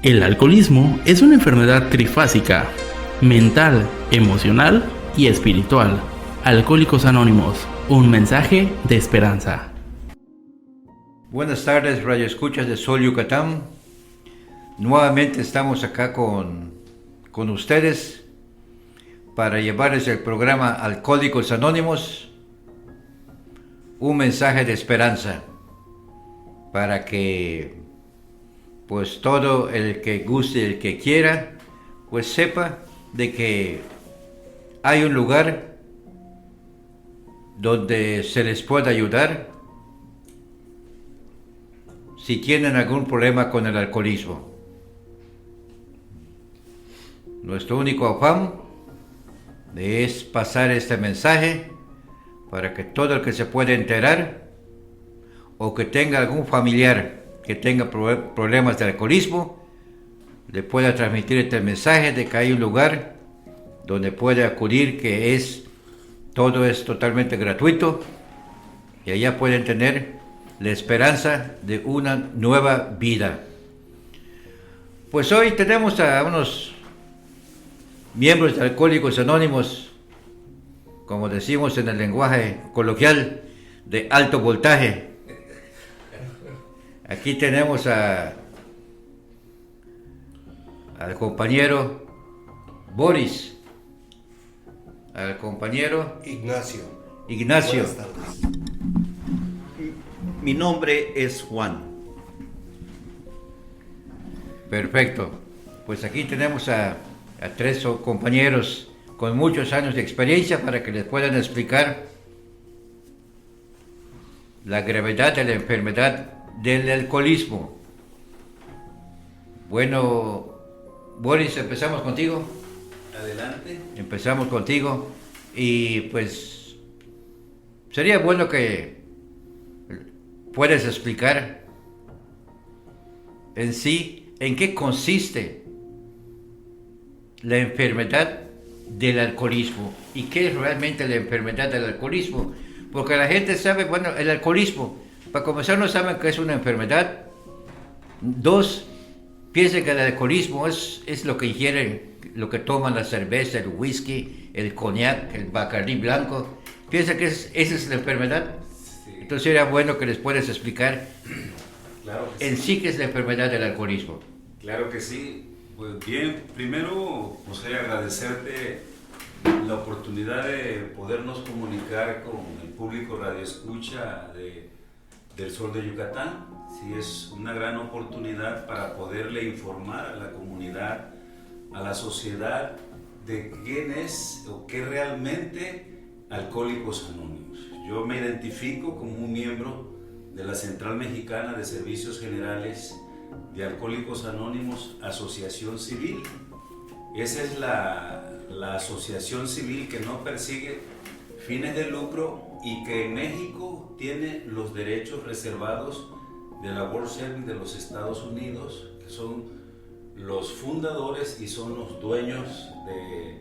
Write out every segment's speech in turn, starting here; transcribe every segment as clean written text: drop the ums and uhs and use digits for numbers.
El alcoholismo es una enfermedad trifásica, mental, emocional y espiritual. Alcohólicos Anónimos, un mensaje de esperanza. Buenas tardes, radio escuchas de Sol Yucatán. Nuevamente estamos acá con ustedes para llevarles el programa Alcohólicos Anónimos, un mensaje de esperanza, para que pues todo el que guste, el que quiera, pues sepa de que hay un lugar donde se les puede ayudar si tienen algún problema con el alcoholismo. Nuestro único afán es pasar este mensaje para que todo el que se pueda enterar o que tenga algún familiar que tenga problemas de alcoholismo, le pueda transmitir este mensaje de que hay un lugar donde puede acudir, que todo es totalmente gratuito, y allá pueden tener la esperanza de una nueva vida. Pues hoy tenemos a unos miembros de Alcohólicos Anónimos, como decimos en el lenguaje coloquial, de alto voltaje. Aquí tenemos al compañero Boris, al compañero Ignacio. Ignacio. Buenas tardes. Mi nombre es Juan. Perfecto. Pues aquí tenemos a tres compañeros con muchos años de experiencia para que les puedan explicar la gravedad de la enfermedad del alcoholismo. Bueno, Boris, empezamos contigo. Adelante. Empezamos contigo y pues sería bueno que puedas explicar en sí en qué consiste la enfermedad del alcoholismo y qué es realmente la enfermedad del alcoholismo, porque la gente sabe, bueno, el alcoholismo, para comenzar, no saben que es una enfermedad. Dos, piensan que el alcoholismo es lo que ingieren, lo que toman, la cerveza, el whisky, el coñac, el bacardí blanco. Piensan que esa es la enfermedad. Sí. Entonces era bueno que les puedas explicar claro que en sí. sí qué es la enfermedad del alcoholismo. Claro que sí. Pues bien, primero, José, agradecerte la oportunidad de podernos comunicar con el público radio escucha del Sol de Yucatán. Sí, es una gran oportunidad para poderle informar a la comunidad, a la sociedad, de quién es o qué realmente Alcohólicos Anónimos. Yo me identifico como un miembro de la Central Mexicana de Servicios Generales de Alcohólicos Anónimos, Asociación Civil. Esa es la asociación civil que no persigue fines de lucro y que en México tiene los derechos reservados de la World Service de los Estados Unidos, que son los fundadores y son los dueños de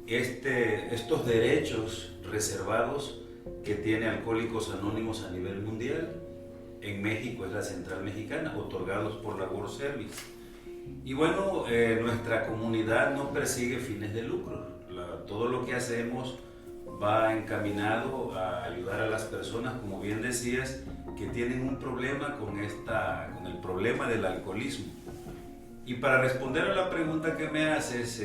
estos derechos reservados que tiene Alcohólicos Anónimos a nivel mundial. En México es la Central Mexicana, otorgados por la World Service. Y bueno, nuestra comunidad no persigue fines de lucro. Todo lo que hacemos va encaminado a ayudar a las personas, como bien decías, que tienen un problema con el problema del alcoholismo. Y para responder a la pregunta que me haces,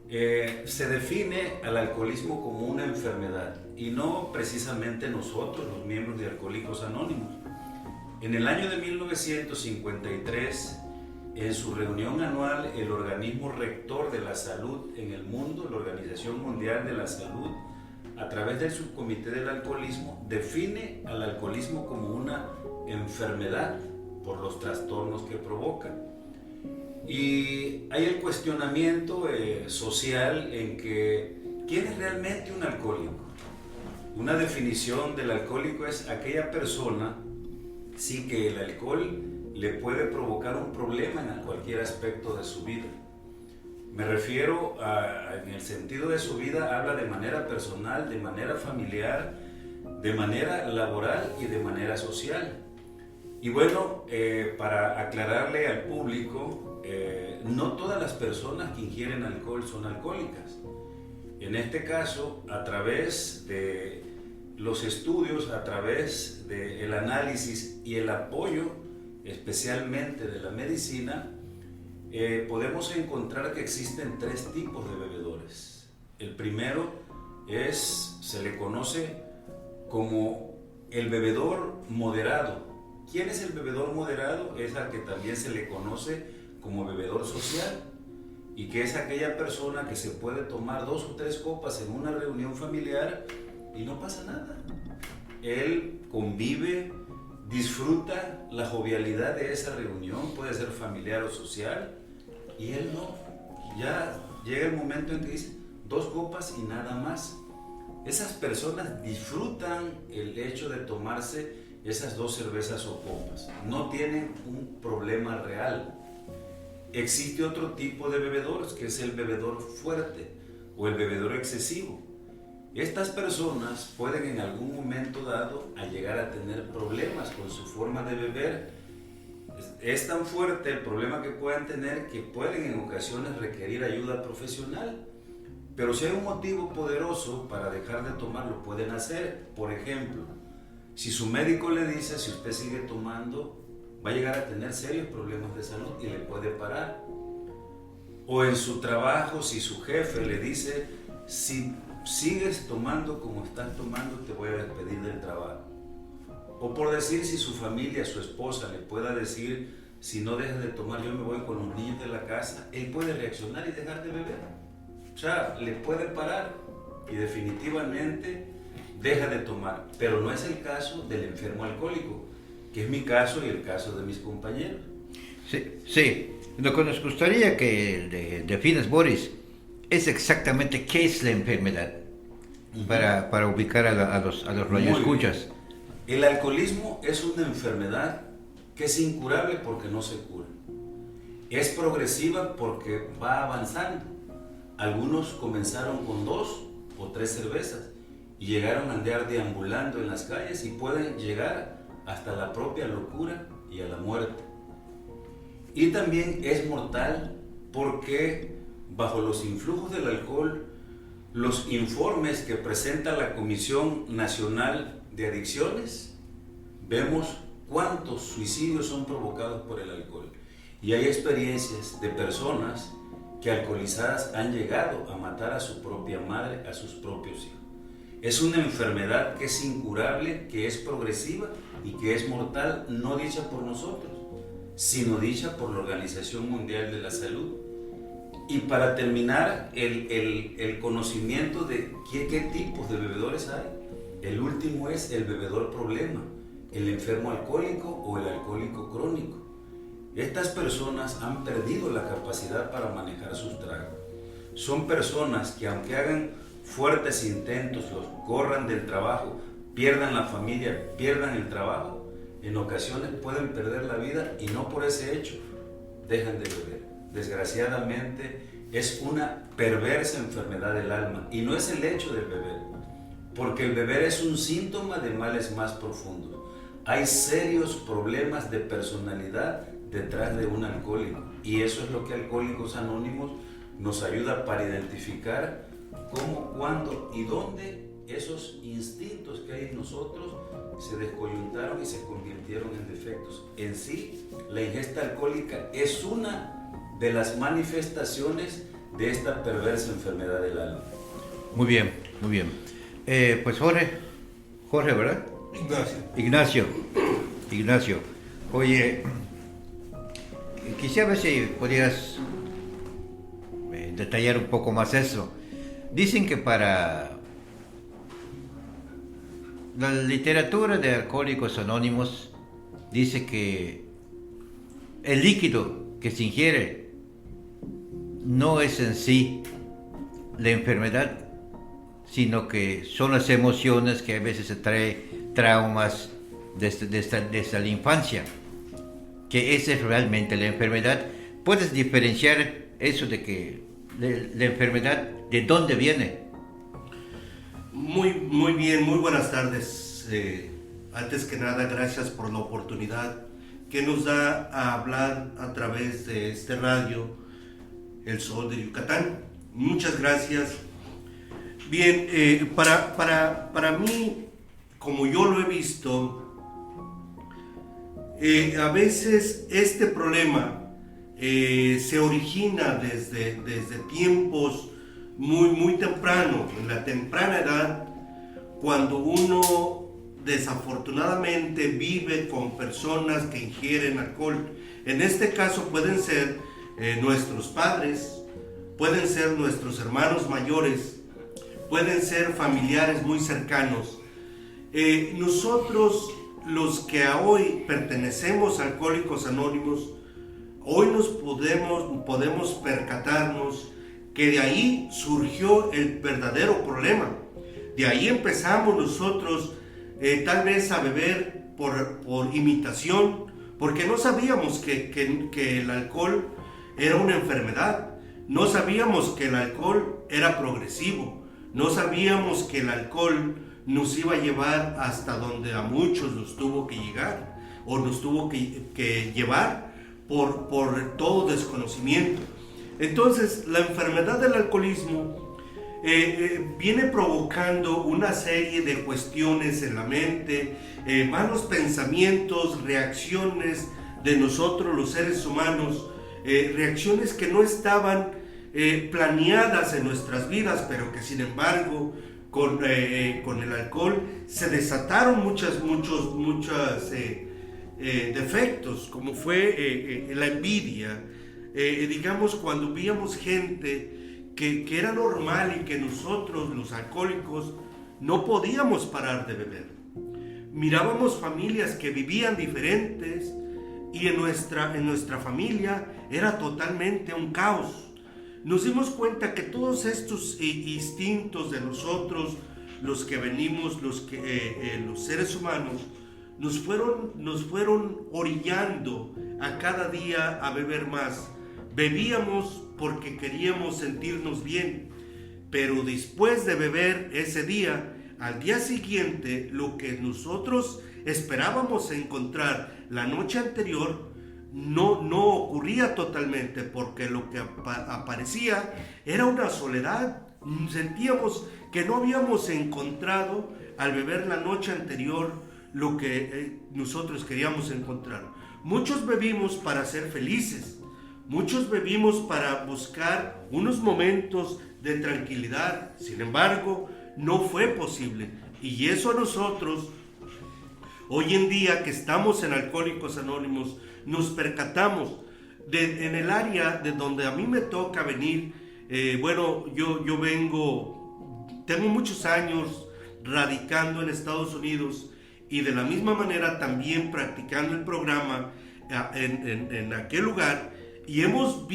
se define al alcoholismo como una enfermedad y no precisamente nosotros, los miembros de Alcohólicos Anónimos. En el año de 1953, en su reunión anual, el organismo rector de la salud en el mundo, la Organización Mundial de la Salud, a través del subcomité del alcoholismo, define al alcoholismo como una enfermedad por los trastornos que provoca. Y hay el cuestionamiento social en que ¿quién es realmente un alcohólico? Una definición del alcohólico es aquella persona sí que el alcohol le puede provocar un problema en cualquier aspecto de su vida. Me refiero en el sentido de su vida, habla de manera personal, de manera familiar, de manera laboral y de manera social. Y bueno, para aclararle al público, no todas las personas que ingieren alcohol son alcohólicas. En este caso, a través de los estudios, a través del análisis y el apoyo, especialmente de la medicina, podemos encontrar que existen 3 tipos de bebedores. El primero se le conoce como el bebedor moderado. ¿Quién es el bebedor moderado? Es al que también se le conoce como bebedor social, y que es aquella persona que se puede tomar 2 o 3 copas en una reunión familiar y no pasa nada. Él convive, disfruta la jovialidad de esa reunión, puede ser familiar o social, y él no. Ya llega el momento en que dice 2 copas y nada más. Esas personas disfrutan el hecho de tomarse esas 2 cervezas o copas, no tienen un problema real. Existe otro tipo de bebedores, que es el bebedor fuerte o el bebedor excesivo. Estas personas pueden en algún momento dado a llegar a tener problemas con su forma de beber. Es tan fuerte el problema que puedan tener que pueden en ocasiones requerir ayuda profesional. Pero si hay un motivo poderoso para dejar de tomar, lo pueden hacer. Por ejemplo, si su médico le dice, si usted sigue tomando, va a llegar a tener serios problemas de salud y le puede parar. O en su trabajo, si su jefe le dice, si sigues tomando como estás tomando, te voy a despedir del trabajo. O por decir, si su familia, su esposa le pueda decir, si no dejas de tomar, yo me voy con los niños de la casa, él puede reaccionar y dejar de beber. O sea, le puede parar y definitivamente deja de tomar. Pero no es el caso del enfermo alcohólico, que es mi caso y el caso de mis compañeros. Sí. Lo que nos gustaría que defines, Boris, es exactamente qué es la enfermedad, para ubicar a los radioescuchas. El alcoholismo es una enfermedad que es incurable porque no se cura. Es progresiva porque va avanzando. Algunos comenzaron con 2 o 3 cervezas y llegaron a andar deambulando en las calles y pueden llegar hasta la propia locura y a la muerte. Y también es mortal porque bajo los influjos del alcohol, los informes que presenta la Comisión Nacional de Adicciones, vemos cuántos suicidios son provocados por el alcohol. Y hay experiencias de personas que alcoholizadas han llegado a matar a su propia madre, a sus propios hijos. Es una enfermedad que es incurable, que es progresiva y que es mortal, no dicha por nosotros, sino dicha por la Organización Mundial de la Salud. Y para terminar, el conocimiento de qué tipos de bebedores hay. El último es el bebedor problema, el enfermo alcohólico o el alcohólico crónico. Estas personas han perdido la capacidad para manejar sus tragos. Son personas que aunque hagan fuertes intentos, los corran del trabajo, pierdan la familia, pierdan el trabajo, en ocasiones pueden perder la vida y no por ese hecho dejan de beber. Desgraciadamente es una perversa enfermedad del alma y no es el hecho del beber, porque el beber es un síntoma de males más profundos. Hay serios problemas de personalidad detrás de un alcohólico y eso es lo que Alcohólicos Anónimos nos ayuda para identificar cómo, cuándo y dónde esos instintos que hay en nosotros se descoyuntaron y se convirtieron en defectos. En sí, la ingesta alcohólica es una de las manifestaciones de esta perversa enfermedad del alma. Muy bien. Pues Jorge, ¿verdad? Ignacio. Oye, quisiera ver si podrías detallar un poco más eso. Dicen que para la literatura de Alcohólicos Anónimos dice que el líquido que se ingiere no es en sí la enfermedad, sino que son las emociones que a veces se trae traumas desde la infancia, que esa es realmente la enfermedad. ¿Puedes diferenciar eso de que la enfermedad, de dónde viene? Muy bien, muy buenas tardes. Antes que nada, gracias por la oportunidad que nos da a hablar a través de este radio, El Sol de Yucatán. Muchas gracias. Bien, para mí, como yo lo he visto, a veces este problema se origina desde tiempos muy temprano, en la temprana edad, cuando uno desafortunadamente vive con personas que ingieren alcohol. En este caso pueden ser nuestros padres, pueden ser nuestros hermanos mayores, pueden ser familiares muy cercanos. Nosotros, los que hoy pertenecemos a Alcohólicos Anónimos, hoy nos podemos percatarnos que de ahí surgió el verdadero problema. De ahí empezamos nosotros tal vez a beber por imitación, porque no sabíamos que el alcohol era una enfermedad, no sabíamos que el alcohol era progresivo, no sabíamos que el alcohol nos iba a llevar hasta donde a muchos nos tuvo que llegar, o nos tuvo que llevar por todo desconocimiento. Entonces, la enfermedad del alcoholismo viene provocando una serie de cuestiones en la mente, malos pensamientos, reacciones de nosotros los seres humanos, reacciones que no estaban planeadas en nuestras vidas, pero que sin embargo con el alcohol se desataron muchos defectos, como fue la envidia. Digamos, cuando veíamos gente que era normal y que nosotros, los alcohólicos, no podíamos parar de beber. Mirábamos familias que vivían diferentes y en nuestra familia era totalmente un caos. Nos dimos cuenta que todos estos instintos de nosotros, los que venimos, los seres humanos, nos fueron orillando a cada día a beber más. Bebíamos porque queríamos sentirnos bien, pero después de beber ese día, al día siguiente, lo que nosotros esperábamos encontrar la noche anterior no ocurría totalmente, porque lo que aparecía era una soledad. Sentíamos que no habíamos encontrado al beber la noche anterior lo que nosotros queríamos encontrar. Muchos bebimos para ser felices, muchos bebimos para buscar unos momentos de tranquilidad. Sin embargo, no fue posible, y eso a nosotros, hoy en día que estamos en Alcohólicos Anónimos, nos percatamos. En el área de donde a mí me toca venir, yo tengo muchos años radicando en Estados Unidos, y de la misma manera también practicando el programa en aquel lugar, y hemos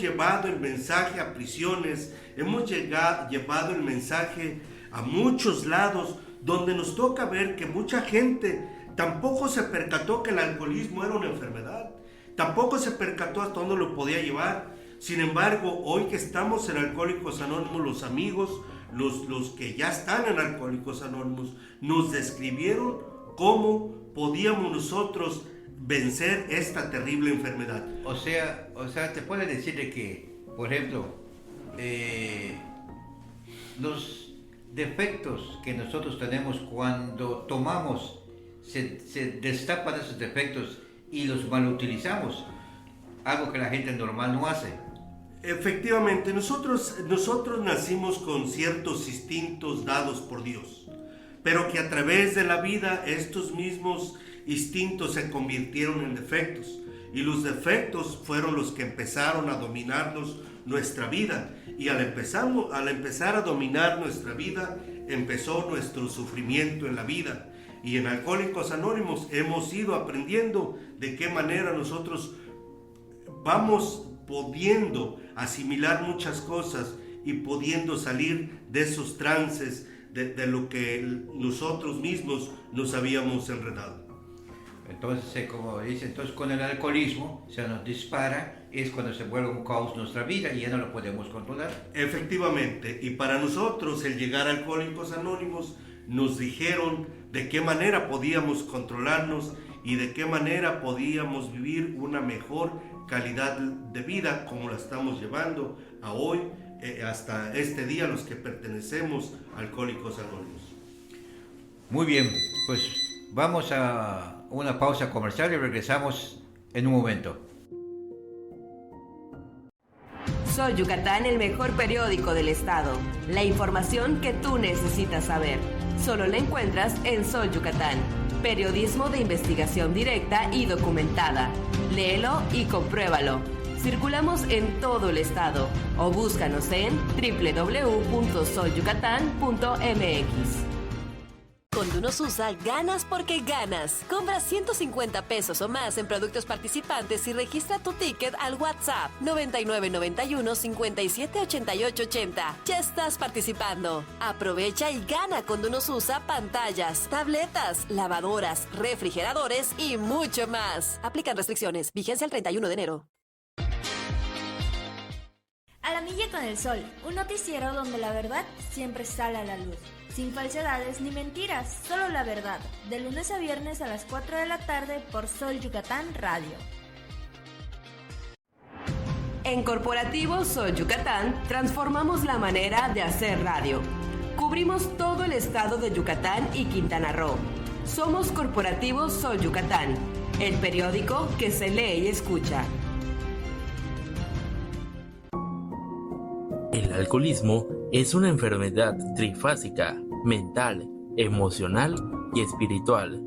llevado el mensaje a prisiones, hemos llevado el mensaje a muchos lados, donde nos toca ver que mucha gente tampoco se percató que el alcoholismo era una enfermedad, tampoco se percató hasta dónde lo podía llevar. Sin embargo, hoy que estamos en Alcohólicos Anónimos, los amigos, los que ya están en Alcohólicos Anónimos, nos describieron cómo podíamos nosotros vencer esta terrible enfermedad. O sea, te puede decir de que, por ejemplo, los defectos que nosotros tenemos cuando tomamos, se destapan esos defectos y los malutilizamos, algo que la gente normal no hace. Efectivamente, nosotros nacimos con ciertos instintos dados por Dios, pero que a través de la vida estos mismos instintos se convirtieron en defectos, y los defectos fueron los que empezaron a dominarnos nuestra vida, y al empezar a dominar nuestra vida, empezó nuestro sufrimiento en la vida. Y en Alcohólicos Anónimos hemos ido aprendiendo de qué manera nosotros vamos pudiendo asimilar muchas cosas y pudiendo salir de esos trances de lo que nosotros mismos nos habíamos enredado. Entonces, como dice, con el alcoholismo se nos dispara, es cuando se vuelve un caos nuestra vida y ya no lo podemos controlar. Efectivamente, y para nosotros el llegar a Alcohólicos Anónimos nos dijeron de qué manera podíamos controlarnos y de qué manera podíamos vivir una mejor calidad de vida como la estamos llevando a hoy, hasta este día, los que pertenecemos a Alcohólicos Anónimos. Muy bien, pues vamos a una pausa comercial y regresamos en un momento. Sol Yucatán, el mejor periódico del estado. La información que tú necesitas saber. Solo la encuentras en Sol Yucatán. Periodismo de investigación directa y documentada. Léelo y compruébalo. Circulamos en todo el estado o búscanos en www.solyucatán.mx. Con Dunosusa ganas porque ganas. Compra 150 pesos o más en productos participantes y registra tu ticket al WhatsApp 9991 57 88 80. Ya estás participando. Aprovecha y gana con Dunosusa pantallas, tabletas, lavadoras, refrigeradores y mucho más. Aplican restricciones. Vigencia el 31 de enero. A la milla con el sol, un noticiero donde la verdad siempre sale a la luz. Sin falsedades ni mentiras, solo la verdad. De lunes a viernes a las 4 de la tarde por Sol Yucatán Radio. En Corporativo Sol Yucatán transformamos la manera de hacer radio. Cubrimos todo el estado de Yucatán y Quintana Roo. Somos Corporativo Sol Yucatán, el periódico que se lee y escucha. El alcoholismo es una enfermedad trifásica, mental, emocional y espiritual.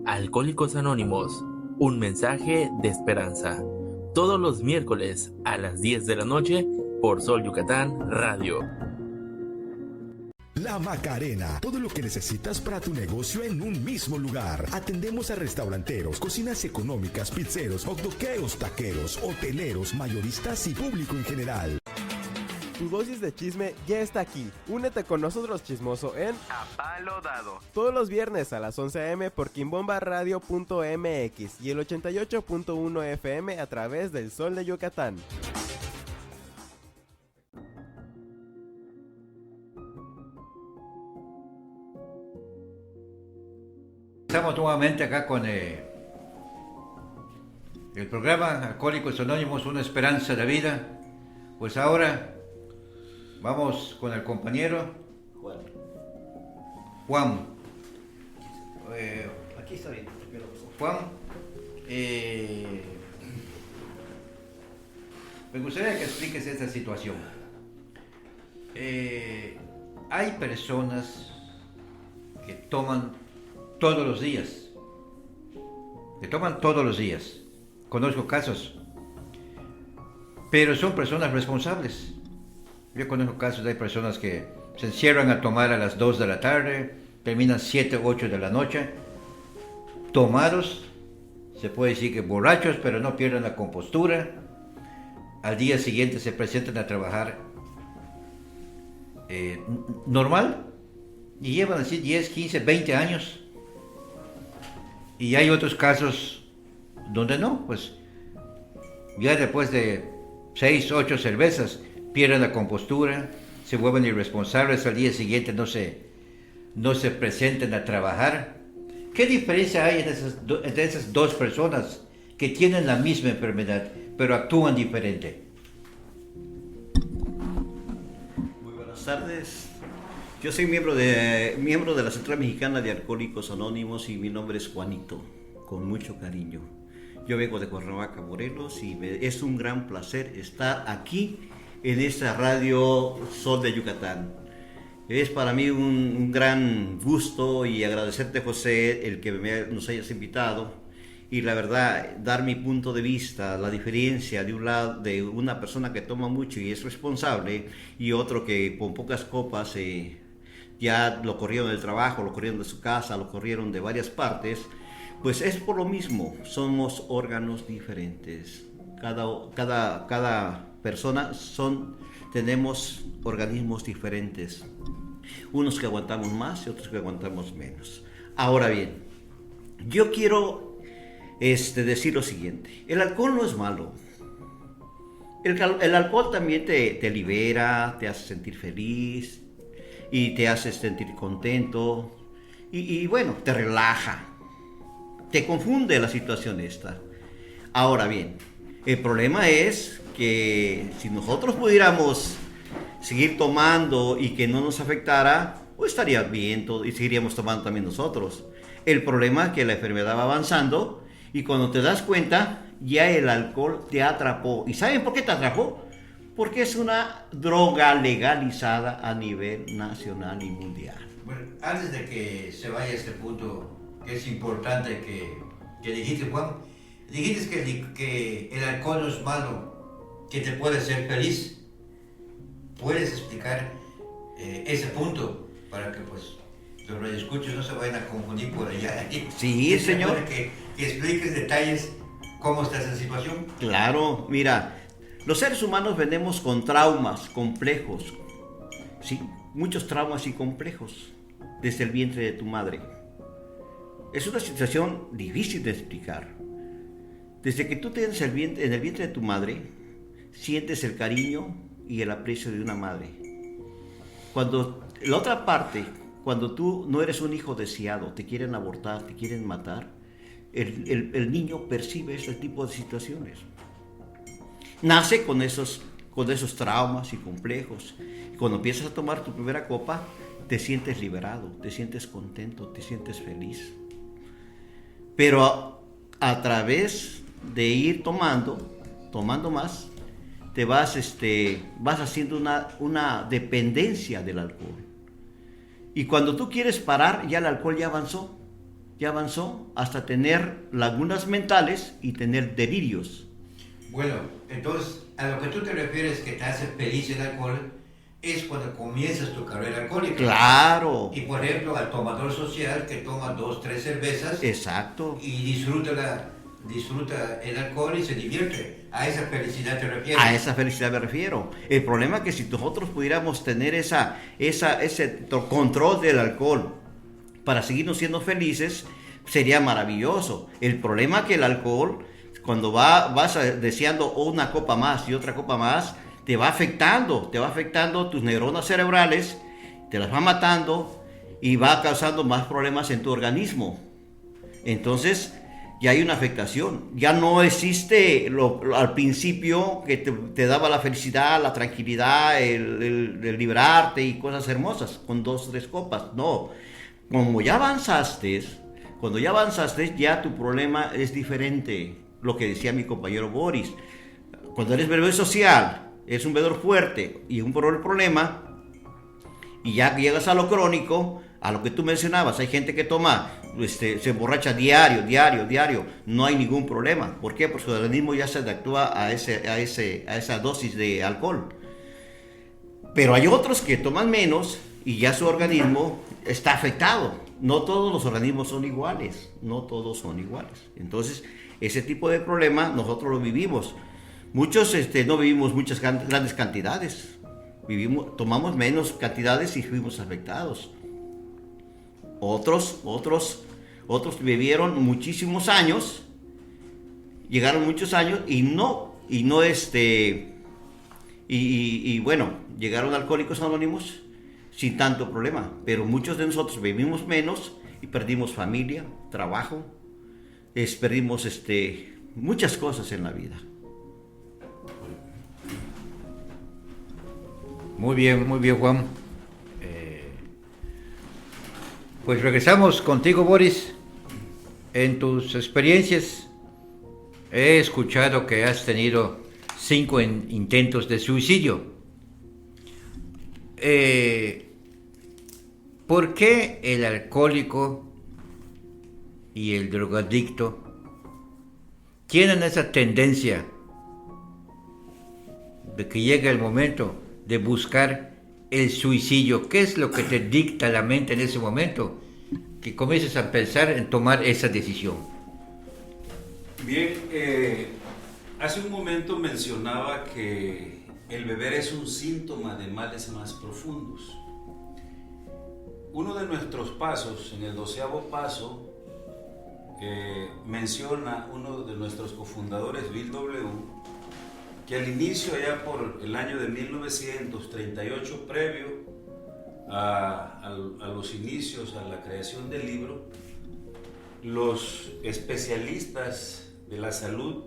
Alcohólicos Anónimos, un mensaje de esperanza. Todos los miércoles a las 10 de la noche por Sol Yucatán Radio. La Macarena, todo lo que necesitas para tu negocio en un mismo lugar. Atendemos a restauranteros, cocinas económicas, pizzeros, hotdoqueros, taqueros, hoteleros, mayoristas y público en general. Tu dosis de chisme ya está aquí. Únete con nosotros, chismoso, en A Palo Dado. Todos los viernes a las 11 a.m. por quimbombaradio.mx y el 88.1 FM a través del Sol de Yucatán. Estamos nuevamente acá con el programa Alcohólicos Anónimos, una esperanza de vida. Pues ahora vamos con el compañero Juan. Aquí está bien. Juan, me gustaría que expliques esta situación. Hay personas que toman todos los días. Conozco casos. Pero son personas responsables. Yo conozco casos de personas que se encierran a tomar a las 2 de la tarde, terminan 7, 8 de la noche, tomados, se puede decir que borrachos, pero no pierden la compostura. Al día siguiente se presentan a trabajar normal y llevan así 10, 15, 20 años. Y hay otros casos donde no, pues ya después de 6, 8 cervezas pierden la compostura, se vuelven irresponsables, al día siguiente no se presentan a trabajar. ¿Qué diferencia hay entre esas dos personas que tienen la misma enfermedad pero actúan diferente? Muy buenas tardes. Yo soy miembro de la Central Mexicana de Alcohólicos Anónimos y mi nombre es Juanito, con mucho cariño. Yo vengo de Cuernavaca, Morelos, y es un gran placer estar aquí en esta radio Sol de Yucatán. Es para mí un gran gusto y agradecerte, José, el que nos hayas invitado y la verdad, dar mi punto de vista, la diferencia de un lado de una persona que toma mucho y es responsable y otro que con pocas copas ya lo corrieron del trabajo, lo corrieron de su casa, lo corrieron de varias partes. Pues es por lo mismo, somos órganos diferentes. Cada persona tenemos organismos diferentes. Unos que aguantamos más y otros que aguantamos menos. Ahora bien, yo quiero decir lo siguiente. El alcohol no es malo. El alcohol también te libera, te hace sentir feliz y te hace sentir contento y bueno, te relaja. te confunde la situación esta. Ahora bien, el problema es que si nosotros pudiéramos seguir tomando y que no nos afectara, pues estaría bien todo, y seguiríamos tomando también nosotros. El problema es que la enfermedad va avanzando y cuando te das cuenta, ya el alcohol te atrapó. ¿Y saben por qué te atrapó? Porque es una droga legalizada a nivel nacional y mundial. Bueno, antes de que se vaya a este punto, que es importante que dijiste, Juan, dijiste que el alcohol no es malo, que te puede hacer feliz. ¿Puedes explicar ese punto para que pues los radioescuchos no se vayan a confundir por allá? Sí, señor. Que expliques detalles cómo está esa situación. Claro, mira, los seres humanos venimos con traumas complejos, ¿sí? Muchos traumas y complejos desde el vientre de tu madre. Es una situación difícil de explicar. Desde que tú tienes en el vientre de tu madre, sientes el cariño y el aprecio de una madre. Cuando la otra parte, cuando tú no eres un hijo deseado, te quieren abortar, te quieren matar, el niño percibe ese tipo de situaciones. Nace con esos traumas y complejos. Cuando empiezas a tomar tu primera copa, te sientes liberado, te sientes contento, te sientes feliz. Pero a través de ir tomando más, te vas haciendo una dependencia del alcohol. Y cuando tú quieres parar, ya el alcohol ya avanzó hasta tener lagunas mentales y tener delirios. Bueno, entonces, a lo que tú te refieres que te hace feliz el alcohol, es cuando comienzas tu carrera alcohólica. ¡Claro! Y por ejemplo, al tomador social que toma 2, 3 cervezas. Exacto. Y disfruta el alcohol y se divierte. ¿A esa felicidad te refieres? A esa felicidad me refiero. El problema es que si nosotros pudiéramos tener ese control del alcohol para seguirnos siendo felices, sería maravilloso. El problema es que el alcohol, cuando vas deseando una copa más y otra copa más, te va afectando tus neuronas cerebrales, te las va matando y va causando más problemas en tu organismo. Entonces, ya hay una afectación. Ya no existe al principio que te daba la felicidad, la tranquilidad, el liberarte y cosas hermosas con 2 o 3 copas. No. Cuando ya avanzaste, ya tu problema es diferente. Lo que decía mi compañero Boris. Cuando eres bebedor social, eres un bebedor fuerte y un problema, y ya llegas a lo crónico, a lo que tú mencionabas, hay gente que toma, se emborracha diario, no hay ningún problema. ¿Por qué? Porque su organismo ya se adaptúa a esa dosis de alcohol. Pero hay otros que toman menos y ya su organismo está afectado. No todos los organismos son iguales, Entonces, ese tipo de problema nosotros lo vivimos. Muchos no vivimos muchas grandes cantidades, tomamos menos cantidades y fuimos afectados. Otros vivieron muchísimos años, llegaron muchos años y bueno, llegaron Alcohólicos Anónimos sin tanto problema, pero muchos de nosotros vivimos menos y perdimos familia, trabajo, perdimos muchas cosas en la vida. Muy bien, Juan. Pues regresamos contigo, Boris. En tus experiencias he escuchado que has tenido 5 intentos de suicidio. ¿Por qué el alcohólico y el drogadicto tienen esa tendencia de que llega el momento de buscar el suicidio? ¿Qué es lo que te dicta la mente en ese momento que comiences a pensar en tomar esa decisión? Bien, hace un momento mencionaba que el beber es un síntoma de males más profundos. Uno de nuestros pasos, en el 12º paso, menciona uno de nuestros cofundadores, Bill W., que al inicio, allá por el año de 1938, previo a los inicios, a la creación del libro, los especialistas de la salud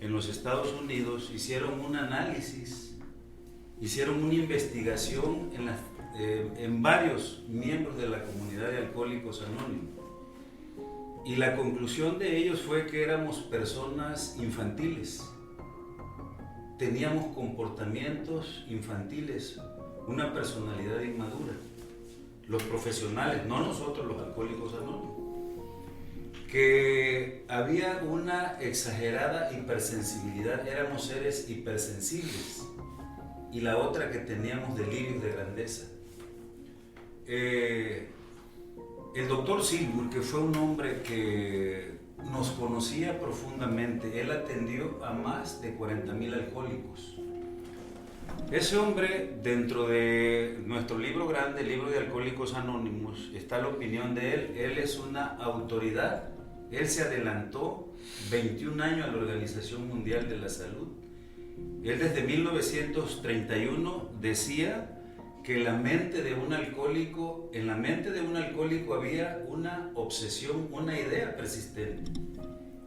en los Estados Unidos hicieron un análisis, hicieron una investigación en varios miembros de la comunidad de Alcohólicos Anónimos. Y la conclusión de ellos fue que éramos personas infantiles. Teníamos comportamientos infantiles, una personalidad inmadura. Los profesionales, no nosotros los Alcohólicos Anónimos. Que había una exagerada hipersensibilidad, éramos seres hipersensibles. Y la otra, que teníamos delirios de grandeza. El doctor Silver, que fue un hombre que nos conocía profundamente, él atendió a más de 40,000 alcohólicos. Ese hombre, dentro de nuestro libro grande, el libro de Alcohólicos Anónimos, está la opinión de él. Él es una autoridad. Él se adelantó 21 años a la Organización Mundial de la Salud. Él desde 1931 decía que en la mente de un alcohólico había una obsesión, una idea persistente,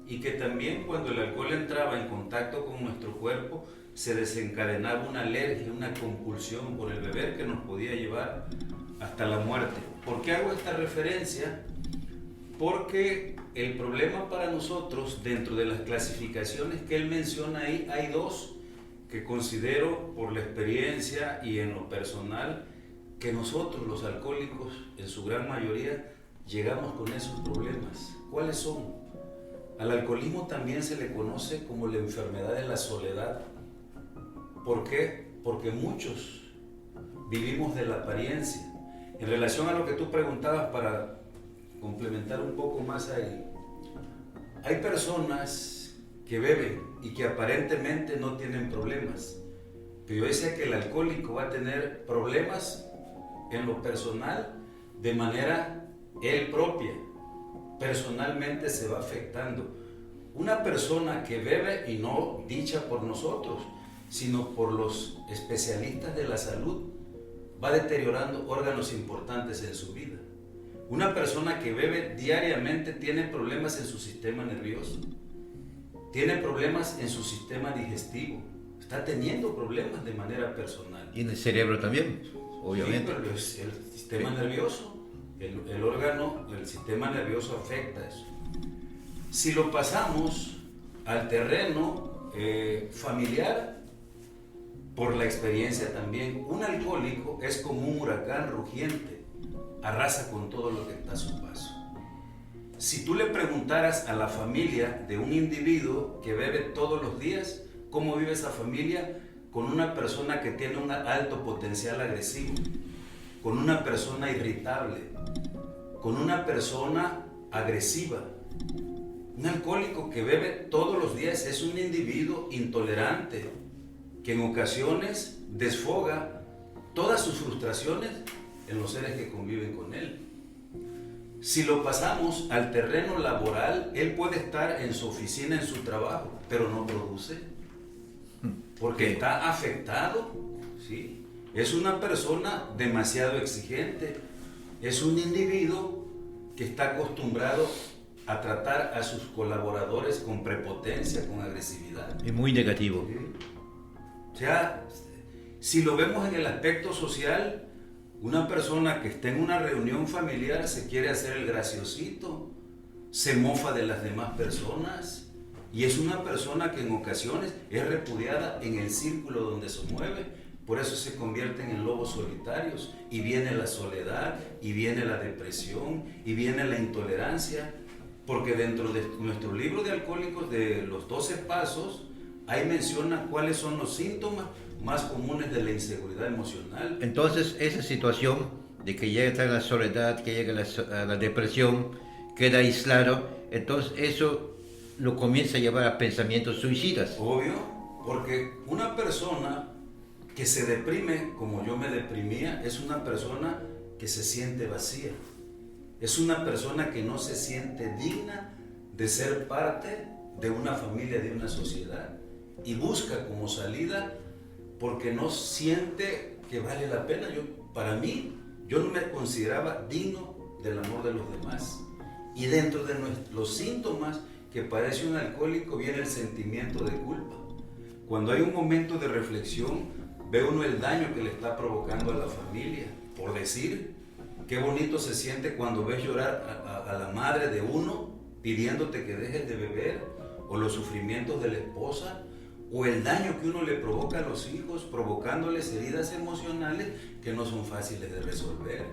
y que también cuando el alcohol entraba en contacto con nuestro cuerpo se desencadenaba una alergia, una compulsión por el beber que nos podía llevar hasta la muerte. ¿Por qué hago esta referencia? Porque el problema para nosotros, dentro de las clasificaciones que él menciona ahí, hay dos que considero, por la experiencia y en lo personal, que nosotros los alcohólicos, en su gran mayoría, llegamos con esos problemas. ¿Cuáles son? Al alcoholismo también se le conoce como la enfermedad de la soledad. ¿Por qué? Porque muchos vivimos de la apariencia. En relación a lo que tú preguntabas, para complementar un poco más ahí, hay personas que beben y que aparentemente no tienen problemas, pero yo decía que el alcohólico va a tener problemas en lo personal de manera él propia, personalmente se va afectando. Una persona que bebe, y no dicha por nosotros, sino por los especialistas de la salud, va deteriorando órganos importantes en su vida. Una persona que bebe diariamente tiene problemas en su sistema nervioso, tiene problemas en su sistema digestivo, está teniendo problemas de manera personal. Y en el cerebro también, obviamente. Sí, pero el sistema nervioso, el órgano, el sistema nervioso afecta eso. Si lo pasamos al terreno familiar, por la experiencia también, un alcohólico es como un huracán rugiente, arrasa con todo lo que está a su paso. Si tú le preguntaras a la familia de un individuo que bebe todos los días, ¿cómo vive esa familia? Con una persona que tiene un alto potencial agresivo, con una persona irritable, con una persona agresiva. Un alcohólico que bebe todos los días es un individuo intolerante, que en ocasiones desfoga todas sus frustraciones en los seres que conviven con él. Si lo pasamos al terreno laboral, él puede estar en su oficina, en su trabajo, pero no produce, porque está afectado, ¿sí? Es una persona demasiado exigente, es un individuo que está acostumbrado a tratar a sus colaboradores con prepotencia, con agresividad. Es muy negativo. ¿Sí? O sea, si lo vemos en el aspecto social, una persona que está en una reunión familiar se quiere hacer el graciosito, se mofa de las demás personas, y es una persona que en ocasiones es repudiada en el círculo donde se mueve. Por eso se convierten en lobos solitarios, y viene la soledad, y viene la depresión, y viene la intolerancia, porque dentro de nuestro libro de alcohólicos, de los 12 pasos, ahí menciona cuáles son los síntomas más comunes de la inseguridad emocional. Entonces, esa situación de que llega a la soledad, que llega a la depresión, queda aislado, entonces eso lo comienza a llevar a pensamientos suicidas. Obvio, porque una persona que se deprime, como yo me deprimía, es una persona que se siente vacía. Es una persona que no se siente digna de ser parte de una familia, de una sociedad, y busca como salida porque no siente que vale la pena. Para mí, yo no me consideraba digno del amor de los demás. Y dentro de los síntomas que padece un alcohólico viene el sentimiento de culpa. Cuando hay un momento de reflexión, ve uno el daño que le está provocando a la familia. Por decir, qué bonito se siente cuando ves llorar a la madre de uno pidiéndote que dejes de beber, o los sufrimientos de la esposa, o el daño que uno le provoca a los hijos, provocándoles heridas emocionales que no son fáciles de resolver.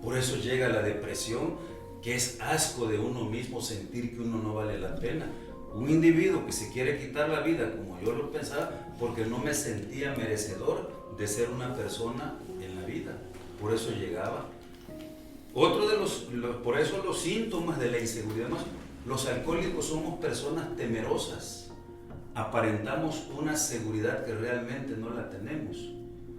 Por eso llega la depresión, que es asco de uno mismo sentir que uno no vale la pena. Un individuo que se quiere quitar la vida, como yo lo pensaba, porque no me sentía merecedor de ser una persona en la vida. Por eso llegaba. Otro de por eso los síntomas de la inseguridad, los alcohólicos somos personas temerosas. Aparentamos una seguridad que realmente no la tenemos.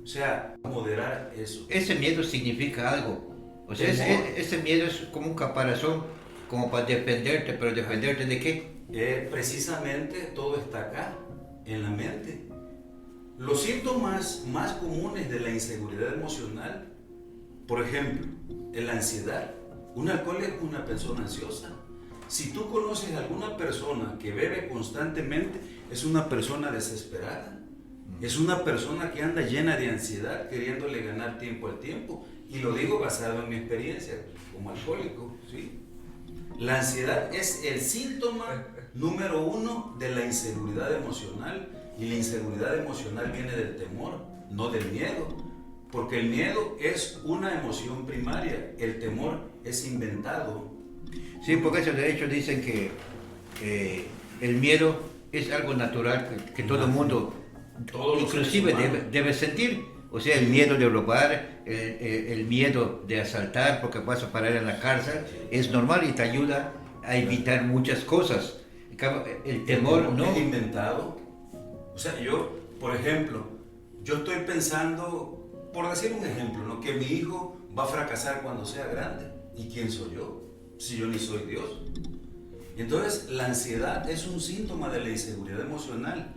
O sea, moderar eso. Ese miedo significa algo. O sea, ese miedo es como un caparazón, como para defenderte, pero ¿defenderte de qué? Precisamente todo está acá, en la mente. Los síntomas más comunes de la inseguridad emocional, por ejemplo, la ansiedad. Un alcohólico es una persona ansiosa. Si tú conoces a alguna persona que bebe constantemente, es una persona desesperada. Es una persona que anda llena de ansiedad, queriéndole ganar tiempo al tiempo. Y lo digo basado en mi experiencia como alcohólico, ¿sí? La ansiedad es el síntoma número 1 de la inseguridad emocional. Y la inseguridad emocional viene del temor, no del miedo. Porque el miedo es una emoción primaria, el temor es inventado. Sí, porque eso de hecho dicen que el miedo es algo natural que todo el mundo, inclusive debe sentir. O sea, el miedo de robar, el miedo de asaltar porque vas a parar en la cárcel, es normal y te ayuda a evitar muchas cosas. El temor no es inventado. O sea, yo, por ejemplo, yo estoy pensando, por decir un ejemplo, ¿no?, que mi hijo va a fracasar cuando sea grande. ¿Y quién soy yo? Si yo ni soy Dios. Entonces, la ansiedad es un síntoma de la inseguridad emocional,